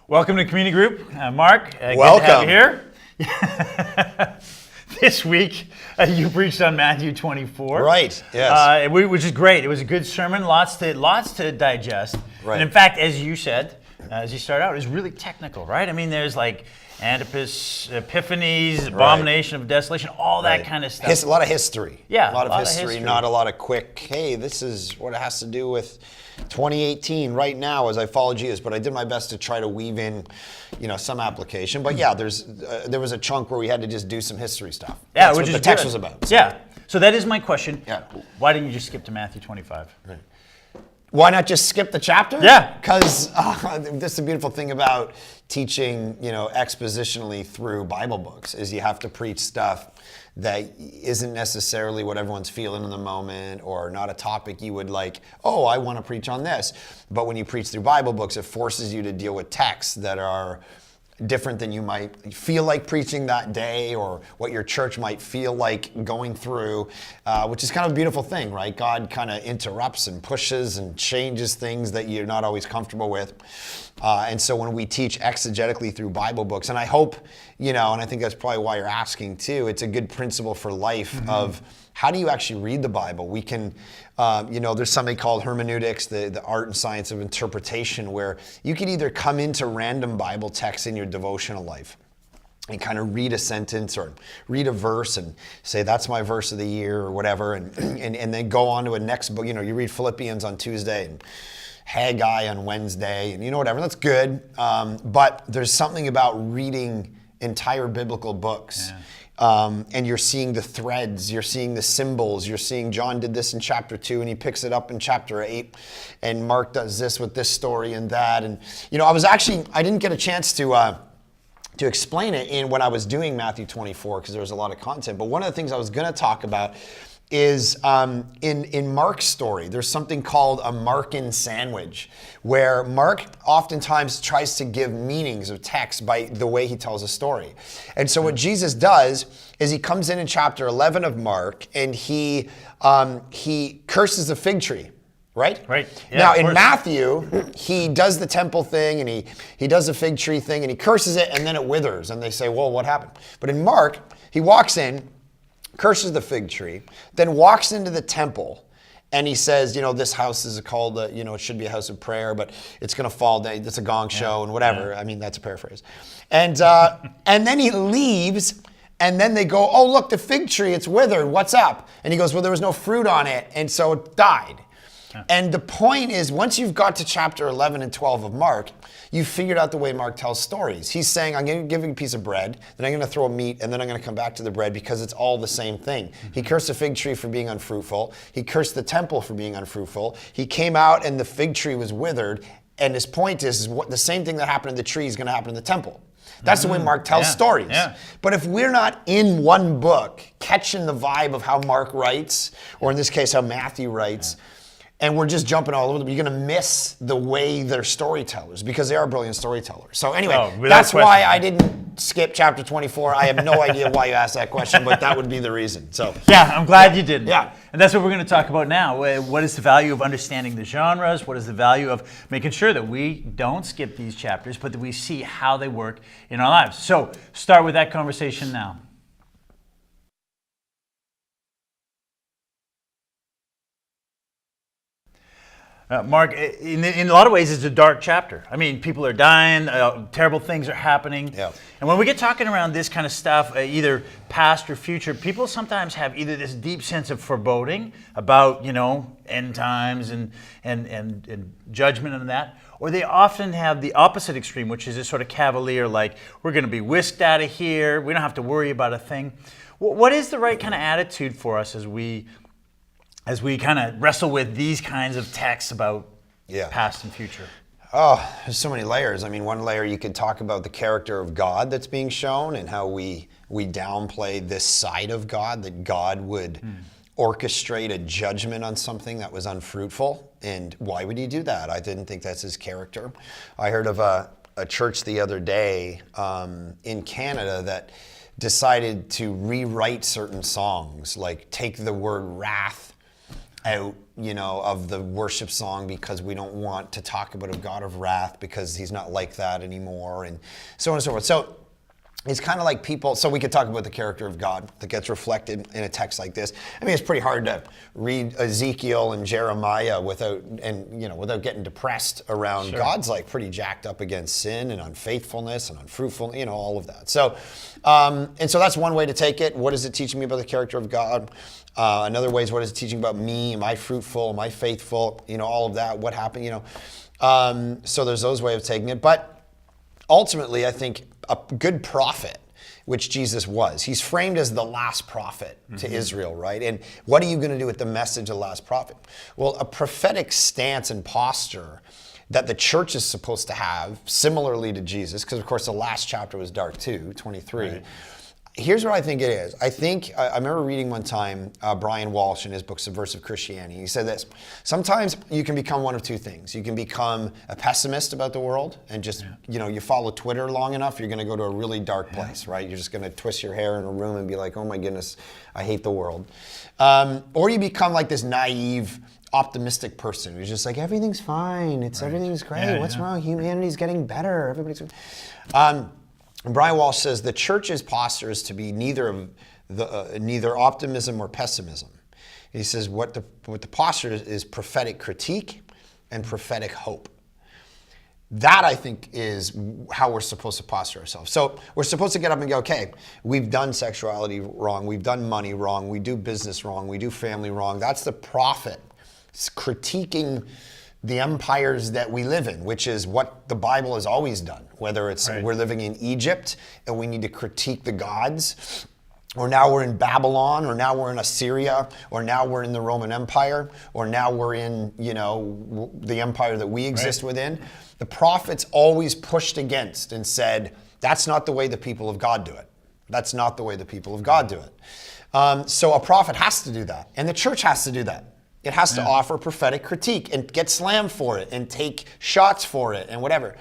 Welcome to Community Group. Mark, Welcome. good to have you here. This week, you preached on Matthew 24. Right, yes. Which is great. It was a good sermon, lots to digest. Right. And in fact, as you said, as you start out, it was really technical, right? I mean, there's like Antipas, Epiphanies, Abomination of Desolation, all that kind of stuff. A lot of history. Yeah, a lot of history, not a lot of quick, hey, this is what it has to do with 2018 right now as I follow Jesus. But I did my best to try to weave in, some application. But yeah, there was a chunk where we had to just do some history stuff. Yeah, That's which what is the text good. was about. So. Yeah. So that is my question. Yeah. Why didn't you just skip to Matthew 25? Right. Why not just skip the chapter? Yeah. Because this is the beautiful thing about teaching, expositionally through Bible books is you have to preach stuff that isn't necessarily what everyone's feeling in the moment or not a topic you would like, I want to preach on this. But when you preach through Bible books, it forces you to deal with texts that are different than you might feel like preaching that day or what your church might feel like going through, which is kind of a beautiful thing, right? God kind of interrupts and pushes and changes things that you're not always comfortable with. And so when we teach exegetically through Bible books, and I hope, and I think that's probably why you're asking too, it's a good principle for life of how do you actually read the Bible? We can, there's something called hermeneutics, the art and science of interpretation, where you can either come into random Bible texts in your devotional life and kind of read a sentence or read a verse and say, that's my verse of the year or whatever, and then go on to a next book. You read Philippians on Tuesday and Haggai on Wednesday, and whatever, that's good. But there's something about reading entire biblical books. Yeah. And you're seeing the threads, you're seeing the symbols, you're seeing John did this in chapter 2 and he picks it up in chapter 8 and Mark does this with this story and that. And, I didn't get a chance to explain it when I was doing Matthew 24 because there was a lot of content. But one of the things I was going to talk about is in Mark's story, there's something called a Markan sandwich, where Mark oftentimes tries to give meanings of text by the way he tells a story. And so what Jesus does is he comes in chapter 11 of Mark and he curses the fig tree. Right? Yeah, now in Matthew, he does the temple thing and he does the fig tree thing and he curses it and then it withers and they say, well, what happened? But in Mark, he walks in, curses the fig tree, then walks into the temple, and he says, this house is called, it should be a house of prayer, but it's going to fall down. It's a gong show and whatever. Yeah. I mean, that's a paraphrase. And then he leaves, and then they go, oh, look, the fig tree, it's withered. What's up? And he goes, well, there was no fruit on it, and so it died. And the point is, once you've got to chapter 11 and 12 of Mark, you've figured out the way Mark tells stories. He's saying, I'm going to give you a piece of bread, then I'm going to throw a meat, and then I'm going to come back to the bread because it's all the same thing. He cursed the fig tree for being unfruitful. He cursed the temple for being unfruitful. He came out and the fig tree was withered. And his point is the same thing that happened in the tree is going to happen in the temple. That's the way Mark tells stories. Yeah. But if we're not in one book, catching the vibe of how Mark writes, or in this case, how Matthew writes, and we're just jumping all over them, you're going to miss the way they're storytellers because they are brilliant storytellers. So anyway, that's why I didn't skip chapter 24. I have no idea why you asked that question, but that would be the reason. So yeah, I'm glad you didn't. Yeah. And that's what we're going to talk about now. What is the value of understanding the genres? What is the value of making sure that we don't skip these chapters, but that we see how they work in our lives? So start with that conversation now. Mark, in a lot of ways, it's a dark chapter. I mean, people are dying, terrible things are happening. Yeah. And when we get talking around this kind of stuff, either past or future, people sometimes have either this deep sense of foreboding about, end times and judgment and that, or they often have the opposite extreme, which is this sort of cavalier, like, we're going to be whisked out of here, we don't have to worry about a thing. What is the right kind of attitude for us as we kind of wrestle with these kinds of texts about past and future? Oh, there's so many layers. I mean, one layer you could talk about the character of God that's being shown and how we downplay this side of God, that God would orchestrate a judgment on something that was unfruitful. And why would he do that? I didn't think that's his character. I heard of a church the other day in Canada that decided to rewrite certain songs, like take the word wrath out, of the worship song because we don't want to talk about a God of wrath because he's not like that anymore, and so on and so forth. So it's kind of like people, so we could talk about the character of God that gets reflected in a text like this. I mean, it's pretty hard to read Ezekiel and Jeremiah without getting depressed around God's like pretty jacked up against sin and unfaithfulness and unfruitfulness, all of that. So, and so that's one way to take it. What is it teaching me about the character of God? Another way is, what is it teaching about me? Am I fruitful? Am I faithful? All of that. What happened? So there's those ways of taking it. But ultimately, I think a good prophet, which Jesus was, he's framed as the last prophet to Israel, right? And what are you going to do with the message of the last prophet? Well, a prophetic stance and posture that the church is supposed to have, similarly to Jesus, because of course the last chapter was dark too, 23. Right. Here's what I think it is. I remember reading one time Brian Walsh in his book, Subversive Christianity. He said this: sometimes you can become one of two things. You can become a pessimist about the world and just, you follow Twitter long enough, you're going to go to a really dark place, right? You're just going to twist your hair in a room and be like, oh my goodness, I hate the world. Or you become like this naive, optimistic person who's just like, everything's fine. Everything's great. What's wrong? Humanity's getting better. Everybody's... Brian Walsh says the church's posture is to be neither optimism or pessimism. He says what the posture is prophetic critique and prophetic hope. That, I think, is how we're supposed to posture ourselves. So we're supposed to get up and go, okay, we've done sexuality wrong, we've done money wrong, we do business wrong, we do family wrong. That's the prophet critiquing the empires that we live in, which is what the Bible has always done. Whether it's we're living in Egypt and we need to critique the gods, or now we're in Babylon, or now we're in Assyria, or now we're in the Roman Empire, or now we're in, the empire that we exist within. The prophets always pushed against and said, that's not the way the people of God do it. That's not the way the people of God do it. So a prophet has to do that, and the church has to do that. It has to offer prophetic critique and get slammed for it and take shots for it and whatever.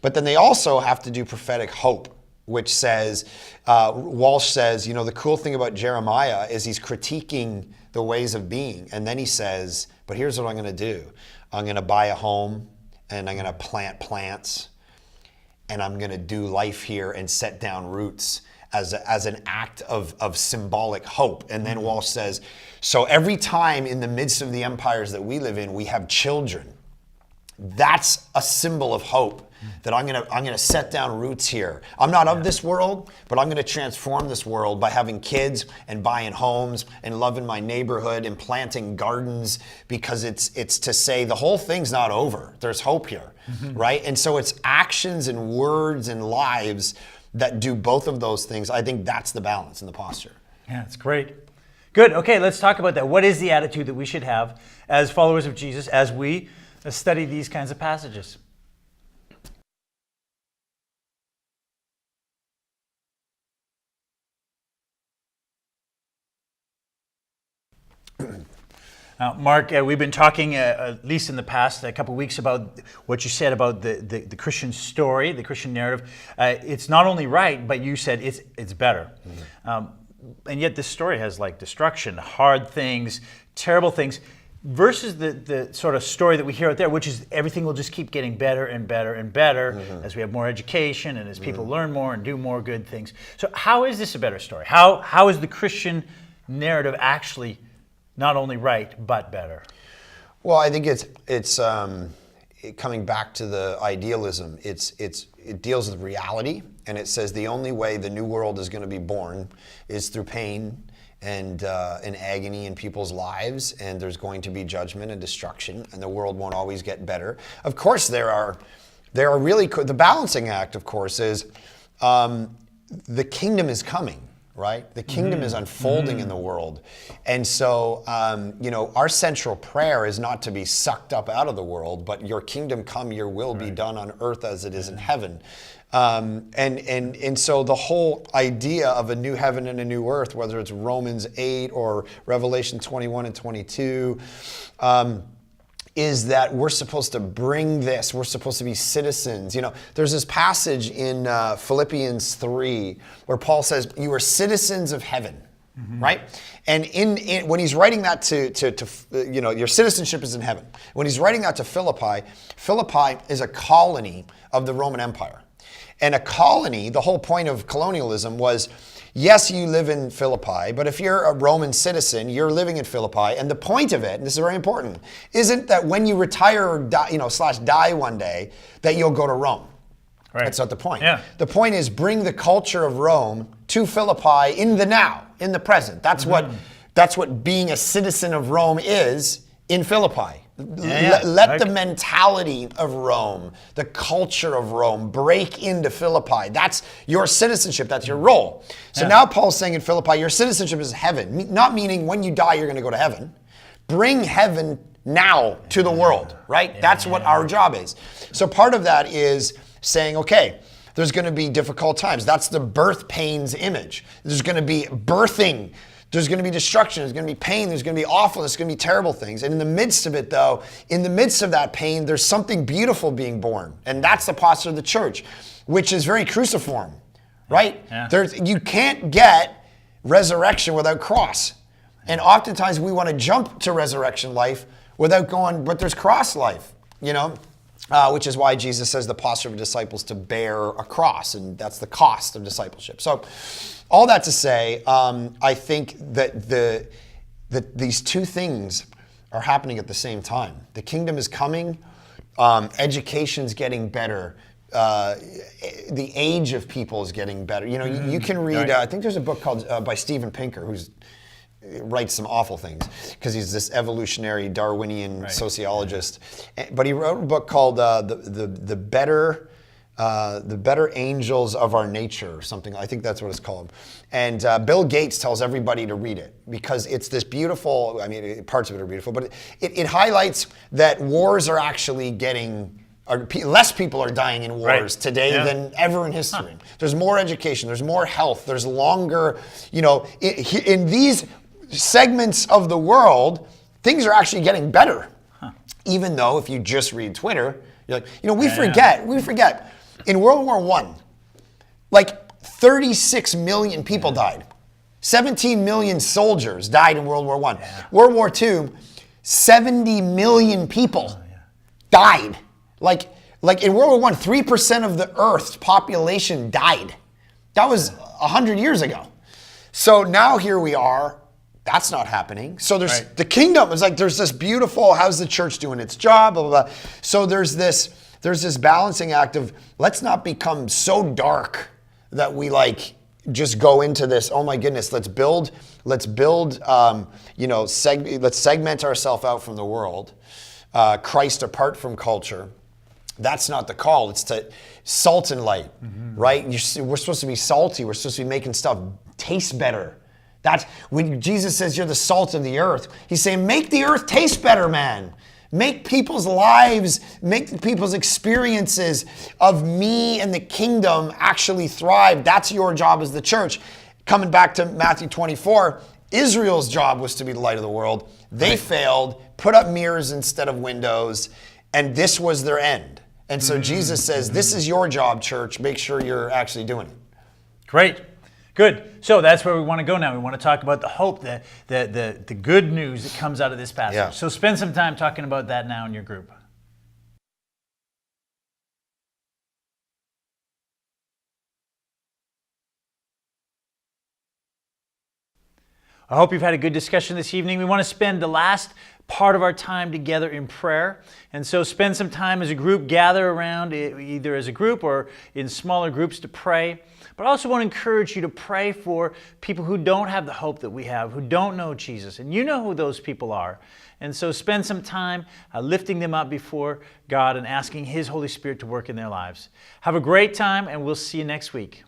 But then they also have to do prophetic hope, which says, Walsh says, the cool thing about Jeremiah is he's critiquing the ways of being. And then he says, but here's what I'm going to do. I'm going to buy a home, and I'm going to plant plants, and I'm going to do life here and set down roots as an act of symbolic hope. And then Walsh says, so every time in the midst of the empires that we live in, we have children. That's a symbol of hope, that I'm gonna set down roots here. I'm not of this world, but I'm gonna transform this world by having kids and buying homes and loving my neighborhood and planting gardens, because it's to say the whole thing's not over. There's hope here, right? And so it's actions and words and lives that do both of those things. I think that's the balance in the posture. Yeah, it's great. Good. Okay, let's talk about that. What is the attitude that we should have as followers of Jesus as we study these kinds of passages? Mark, we've been talking, at least in the past couple of weeks, about what you said about the Christian story, the Christian narrative. It's not only right, but you said it's better. And yet this story has like destruction, hard things, terrible things, versus the sort of story that we hear out there, which is everything will just keep getting better and better and better as we have more education and as people learn more and do more good things. So how is this a better story? How is the Christian narrative actually not only right, but better? Well, I think it's coming back to the idealism. It deals with reality, and it says the only way the new world is going to be born is through pain and agony in people's lives, and there's going to be judgment and destruction, and the world won't always get better. Of course, there are really the balancing act. Of course, is the kingdom is coming. Right? The kingdom is unfolding in the world. And so, our central prayer is not to be sucked up out of the world, but your kingdom come, your will be done on earth as it is in heaven. And so the whole idea of a new heaven and a new earth, whether it's Romans 8 or Revelation 21 and 22, is that we're supposed to bring this. We're supposed to be citizens. There's this passage in Philippians 3 where Paul says, you are citizens of heaven. right? And when he's writing that your citizenship is in heaven. When he's writing that to Philippi, Philippi is a colony of the Roman Empire. And a colony, the whole point of colonialism was, yes, you live in Philippi, but if you're a Roman citizen, you're living in Philippi. And the point of it, and this is very important, isn't that when you retire or die one day, that you'll go to Rome. Right. That's not the point. Yeah. The point is bring the culture of Rome to Philippi in the now, in the present. That's what being a citizen of Rome is in Philippi. Let the mentality of Rome, the culture of Rome, break into Philippi. That's your citizenship. That's your role. So now Paul's saying in Philippi, your citizenship is heaven. Not meaning when you die, you're going to go to heaven. Bring heaven now to the world, right? That's what our job is. So part of that is saying, okay, there's going to be difficult times. That's the birth pains image. There's going to be birthing. There's going to be destruction, there's going to be pain, there's going to be awfulness, there's going to be terrible things. And in the midst of it, though, in the midst of that pain, there's something beautiful being born. And that's the posture of the church, which is very cruciform, right? Yeah. You can't get resurrection without cross. And oftentimes we want to jump to resurrection life without going, but there's cross life, which is why Jesus says the posture of a disciple is to bear a cross, and that's the cost of discipleship. So all that to say, I think that these two things are happening at the same time. The kingdom is coming, education's getting better, the age of people is getting better. You can read, I think there's a book called by Steven Pinker, who's writes some awful things because he's this evolutionary Darwinian sociologist. But he wrote a book called the Better Angels of Our Nature or something. I think that's what it's called. And Bill Gates tells everybody to read it because it's this beautiful, parts of it are beautiful, but it highlights that wars are actually less people are dying in wars today than ever in history. There's more education, there's more health, there's longer, in these segments of the world, things are actually getting better. Even though if you just read Twitter, you're like, we forget. In World War I, like 36 million people died. 17 million soldiers died in World War I. Yeah. World War II, 70 million people died. Like in World War I, 3% of the Earth's population died. That was 100 years ago. So now here we are. That's not happening. So there's the kingdom. It's like there's this beautiful, how's the church doing its job, blah, blah, blah. So there's this balancing act of let's not become so dark that we just go into this, oh my goodness, let's segment ourselves out from the world. Christ apart from culture. That's not the call. It's to salt and light, right? We're supposed to be salty. We're supposed to be making stuff taste better. That's when Jesus says you're the salt of the earth. He's saying, make the earth taste better, man. Make people's lives, make people's experiences of me and the kingdom actually thrive. That's your job as the church. Coming back to Matthew 24, Israel's job was to be the light of the world. They failed, put up mirrors instead of windows, and this was their end. And so Jesus says, this is your job, church. Make sure you're actually doing it. Great. Good. So that's where we want to go now. We want to talk about the hope, the good news that comes out of this passage. Yeah. So spend some time talking about that now in your group. I hope you've had a good discussion this evening. We want to spend the last part of our time together in prayer. And so spend some time as a group, gather around either as a group or in smaller groups to pray. But I also want to encourage you to pray for people who don't have the hope that we have, who don't know Jesus. And you know who those people are. And so spend some time lifting them up before God and asking His Holy Spirit to work in their lives. Have a great time, and we'll see you next week.